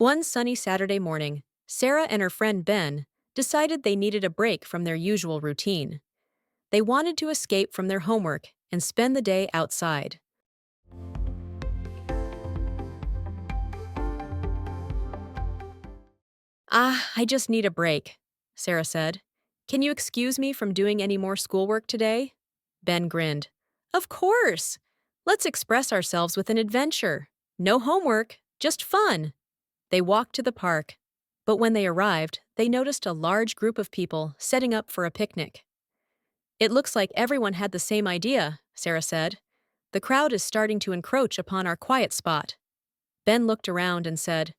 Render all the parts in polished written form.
One sunny Saturday morning, Sarah and her friend Ben decided they needed a break from their usual routine. They wanted to escape from their homework and spend the day outside. I just need a break, Sarah said. Can you excuse me from doing any more schoolwork today? Ben grinned. Of course! Let's express ourselves with an adventure. No homework, just fun. They walked to the park, but when they arrived, they noticed a large group of people setting up for a picnic. It looks like everyone had the same idea, Sarah said. The crowd is starting to encroach upon our quiet spot. Ben looked around and said,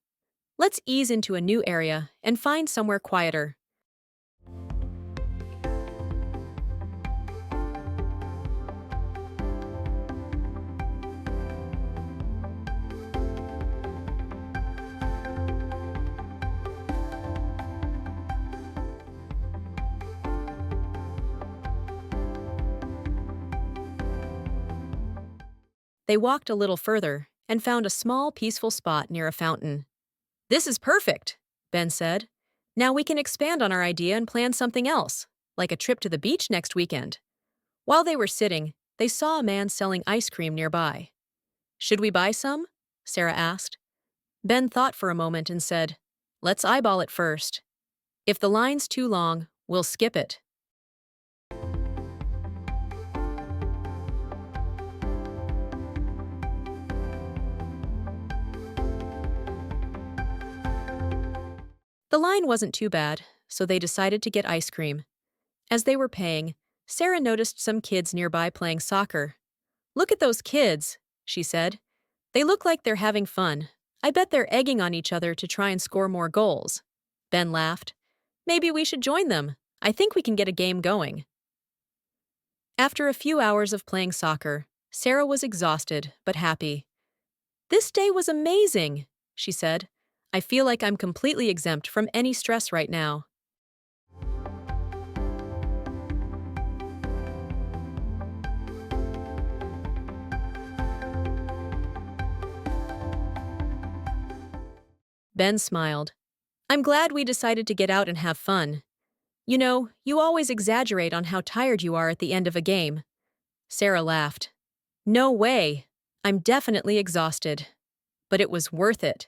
let's ease into a new area and find somewhere quieter. They walked a little further and found a small, peaceful spot near a fountain. This is perfect, Ben said. Now we can expand on our idea and plan something else, like a trip to the beach next weekend. While they were sitting, they saw a man selling ice cream nearby. Should we buy some? Sarah asked. Ben thought for a moment and said, let's eyeball it first. If the line's too long, we'll skip it. The line wasn't too bad, so they decided to get ice cream. As they were paying, Sarah noticed some kids nearby playing soccer. Look at those kids, she said. They look like they're having fun. I bet they're egging on each other to try and score more goals. Ben laughed. Maybe we should join them. I think we can get a game going. After a few hours of playing soccer, Sarah was exhausted but happy. This day was amazing, she said. I feel like I'm completely exempt from any stress right now. Ben smiled. I'm glad we decided to get out and have fun. You know, you always exaggerate on how tired you are at the end of a game. Sarah laughed. No way. I'm definitely exhausted. But it was worth it.